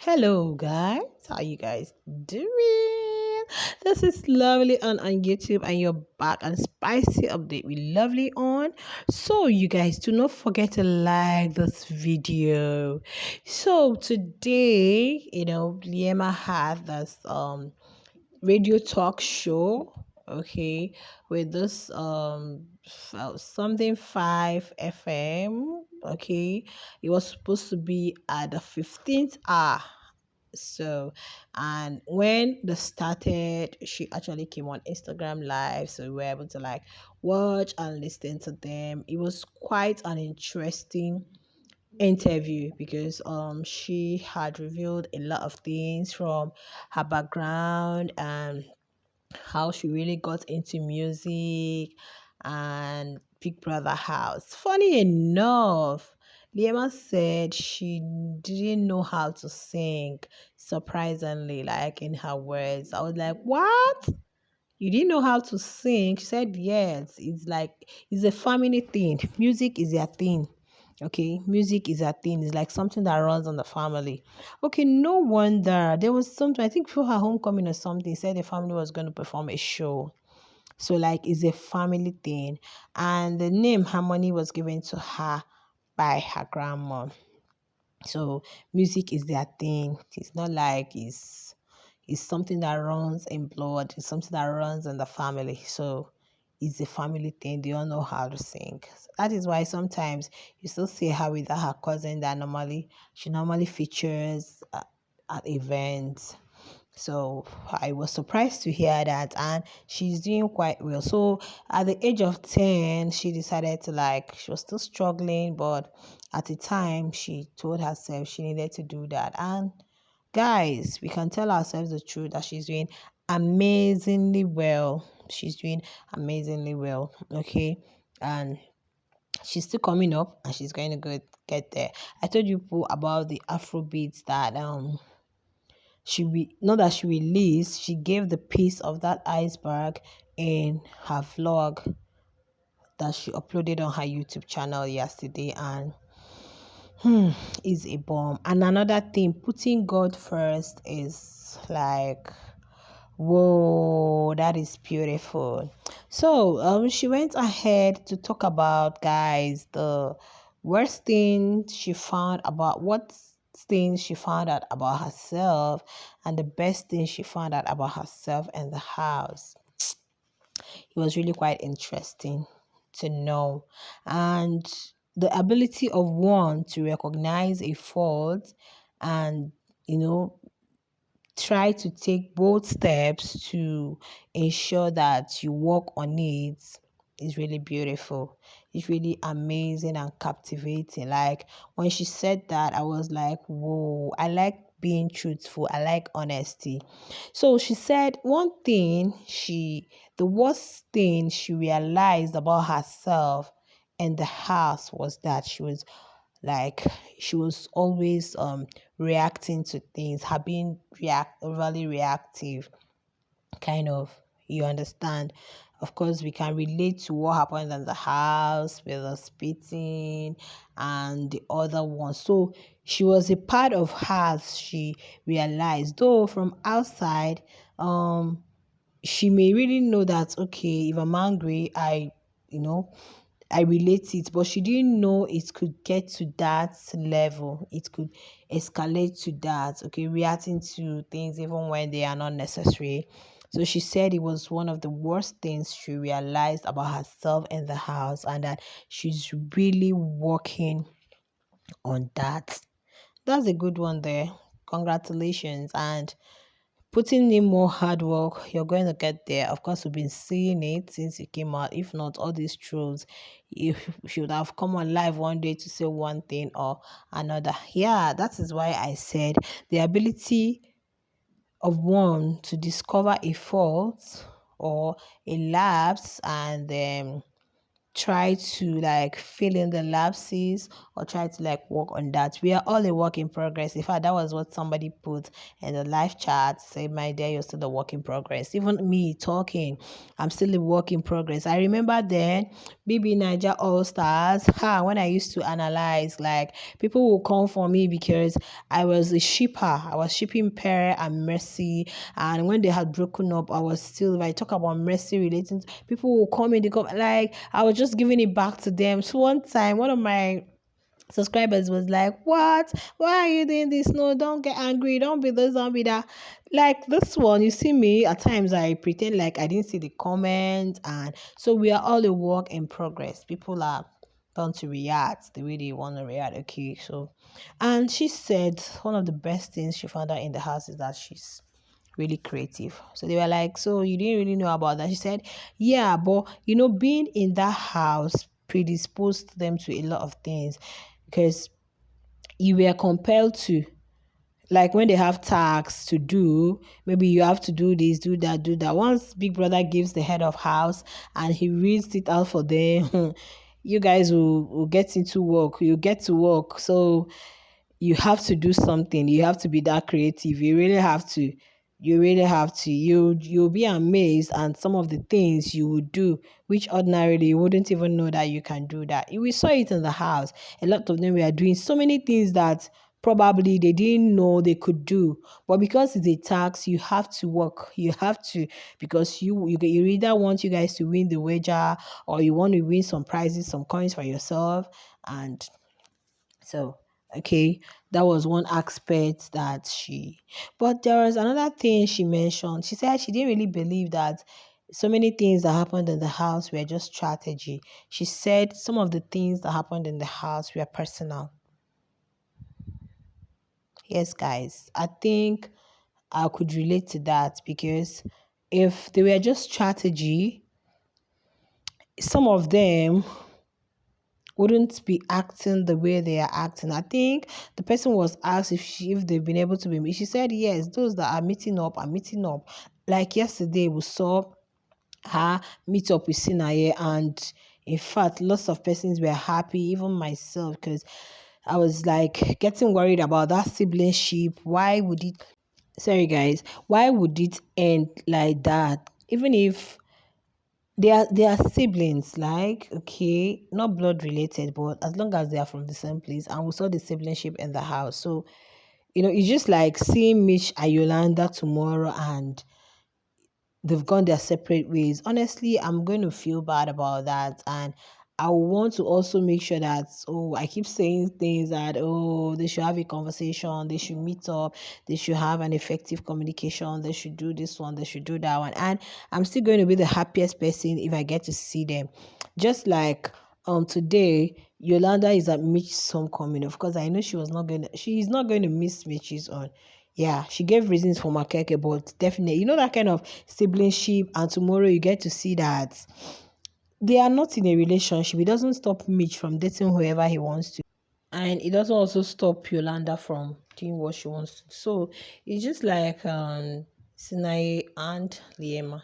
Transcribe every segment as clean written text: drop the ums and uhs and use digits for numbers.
Hello guys, how you guys doing? This is Lovely on YouTube and you're back and spicy update with Lovely on. So you guys do not forget to like this video. So today, Liema had this radio talk show, okay, with this something 5 FM, okay. It was supposed to be at the 15th hour. So, and when they started, she actually came on Instagram Live, so we were able to like watch and listen to them. It was quite an interesting interview because she had revealed a lot of things from her background and how she really got into music and Big Brother house. Funny enough, Liema said she didn't know how to sing, surprisingly, like in her words. I was like, what? You didn't know how to sing? She said, yes. It's like, it's a family thing. Music is their thing. Okay, music is a thing. It's like something that runs on the family. Okay, no wonder. There was something, I think for her homecoming or something, said the family was going to perform a show. So, like, it's a family thing. And the name Harmony was given to her by her grandma. So, music is their thing. It's not like it's something that runs in blood. It's something that runs in the family. So it's a family thing. They all know how to sing. So that is why sometimes you still see her with her cousin that she normally features at events. So I was surprised to hear that, and she's doing quite well. So at the age of 10, she decided to like, she was still struggling, but at the time she told herself she needed to do that. And guys, we can tell ourselves the truth that she's doing amazingly well. She's doing amazingly well. Okay. And she's still coming up and she's going to get there. I told you people about the Afro beats that not that she released, she gave the piece of that iceberg in her vlog that she uploaded on her YouTube channel yesterday, and is a bomb. And another thing, putting God first is like, whoa, that is beautiful. So she went ahead to talk about, guys, the worst thing she found about what things she found out about herself and the best thing she found out about herself and the house. It was really quite interesting to know. And the ability of one to recognize a fault and, you know, try to take both steps to ensure that you work on it is really beautiful. It's really amazing and captivating. Like when she said that, I was like, whoa, I like being truthful. I like honesty. So she said the worst thing she realized about herself and the house was that like she was always reacting to things, her being overly reactive, kind of, you understand. Of course, we can relate to what happened in the house with the spitting and the other one. So she was a part of hers, she realized, though from outside, she may really know that, okay, if I'm angry, I relate it, but she didn't know it could get to that level. It could escalate to that, okay, reacting to things even when they are not necessary. So she said it was one of the worst things she realized about herself in the house, and that she's really working on that. That's a good one there. Congratulations. And putting in more hard work, you're going to get there. Of course, we've been seeing it since it came out. If not, all these trolls, you should have come on live one day to say one thing or another. Yeah, that is why I said the ability of one to discover a fault or a lapse and try to like fill in the lapses or try to like work on that. We are all a work in progress. In fact, that was what somebody put in the live chat. Say, my dear, you're still a work in progress. Even me talking, I'm still a work in progress. I remember then BB Niger All Stars. When I used to analyze, like people will come for me because I was a shipper. I was shipping Pere and Mercy. And when they had broken up, I was still, if I talk about Mercy relating to people will come in, they come like I was just giving it back to them. So one time, one of my subscribers was like, "What? Why are you doing this? No, don't get angry. Don't be this, don't be that." Like this one, you see me at times I pretend like I didn't see the comment, and so we are all a work in progress. People are bound to react the way they want to react. Okay, so and she said one of the best things she found out in the house is that she's really creative. So they were like, "So you didn't really know about that?" She said, "Yeah, but being in that house predisposed them to a lot of things because you were compelled to, like when they have tasks to do, maybe you have to do this, do that, do that. Once Big Brother gives the head of house and he reads it out for them, you guys will get into work. You get to work. So you have to do something. You have to be that creative. You really have to. You really have to. You'll be amazed and some of the things you would do, which ordinarily you wouldn't even know that you can do that. We saw it in the house. A lot of them were doing so many things that probably they didn't know they could do. But because it's a tax, you have to work. You have to, because you either want you guys to win the wager or you want to win some prizes, some coins for yourself. And so, okay, that was one aspect that but there was another thing she mentioned. She said she didn't really believe that so many things that happened in the house were just strategy. She said some of the things that happened in the house were personal. Yes, guys, I think I could relate to that because if they were just strategy, some of them wouldn't be acting the way they are acting. I think the person was asked if they've been able to be. She said yes. Those that are meeting up are meeting up. Like yesterday, we saw her meet up with Sinaye, and in fact, lots of persons were happy, even myself, because I was like getting worried about that siblingship. Why would it? Sorry, guys. Why would it end like that? Even if they are siblings, like okay, not blood related, but as long as they are from the same place, and we saw the siblingship in the house. So it's just like seeing Mitch and Yolanda tomorrow, and they've gone their separate ways. Honestly, I'm going to feel bad about that. And I want to also make sure that, oh, I keep saying things that, oh, they should have a conversation, they should meet up, they should have an effective communication, they should do this one, they should do that one. And I'm still going to be the happiest person if I get to see them. Just like today, Yolanda is at Mitch's homecoming. Of course, I know she's not going to miss Mitch's on. Yeah, she gave reasons for Makeke, but definitely, that kind of siblingship, and tomorrow you get to see that they are not in a relationship. It doesn't stop Mitch from dating whoever he wants to. And it doesn't also stop Yolanda from doing what she wants to. So it's just like Sinaye and Liema.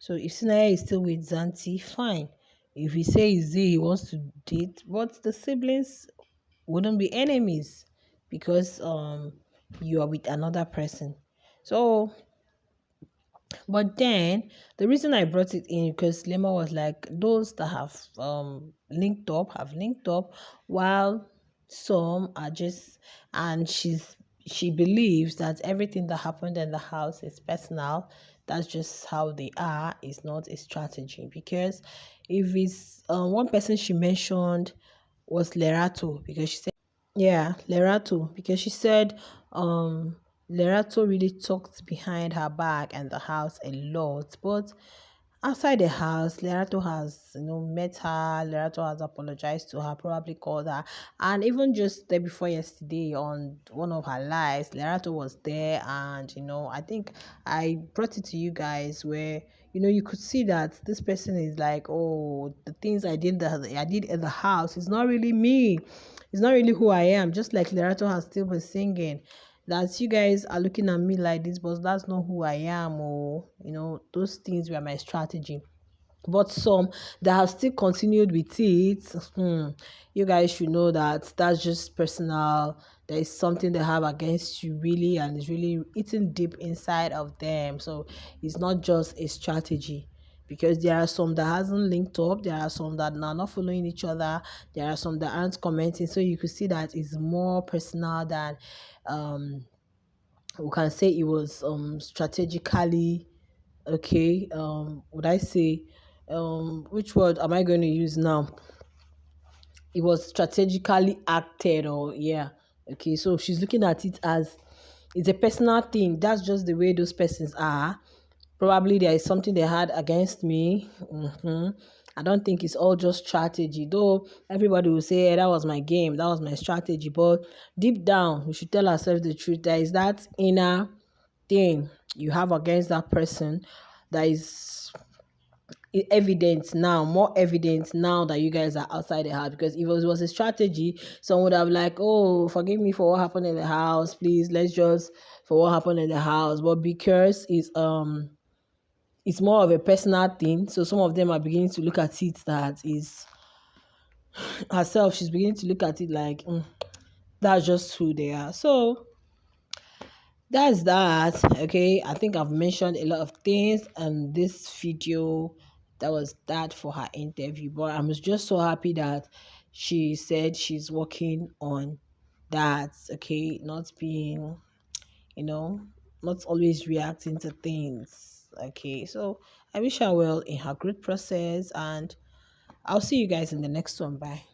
So if Sinaye is still with Zanti, fine. If he says he wants to date, but the siblings wouldn't be enemies because you are with another person. So, but then the reason I brought it in because Lema was like those that have linked up, while some are just, and she believes that everything that happened in the house is personal. That's just how they are. It's not a strategy because if it's one person she mentioned was Lerato because she said. Yeah, Lerato, because she said Lerato really talked behind her back and the house a lot. But outside the house, Lerato has, met her. Lerato has apologized to her, probably called her. And even just day before yesterday on one of her lives, Lerato was there. And, I think I brought it to you guys where, you could see that this person is like, oh, the things I did in the house is not really me. It's not really who I am. Just like Lerato has still been singing, that you guys are looking at me like this, but that's not who I am. Or those things were my strategy. But some that have still continued with it, you guys should know that that's just personal. There is something they have against you, really, and it's really eating deep inside of them. So it's not just a strategy, because there are some that hasn't linked up, there are some that are not following each other, there are some that aren't commenting. So you could see that it's more personal than um we can say it was strategically. Okay, would I say, which word am I going to use now? It was strategically acted, or yeah. Okay, so she's looking at it as it's a personal thing. That's just the way those persons are. Probably there is something they had against me. I don't think it's all just strategy, though everybody will say, that was my game, that was my strategy. But deep down, we should tell ourselves the truth. There is that inner thing you have against that person that is evident now, more evident now that you guys are outside the house. Because if it was a strategy, someone would have like, oh, forgive me for what happened in the house, please, let's just for what happened in the house. But because it's more of a personal thing, so some of them are beginning to look at it that is herself, she's beginning to look at it like, that's just who they are. So that's that. Okay, I think I've mentioned a lot of things and this video. That was that for her interview, but I'm just so happy that she said she's working on that. Okay, not being, you know, not always reacting to things. Okay, so I wish her well in her growth process, and I'll see you guys in the next one. Bye.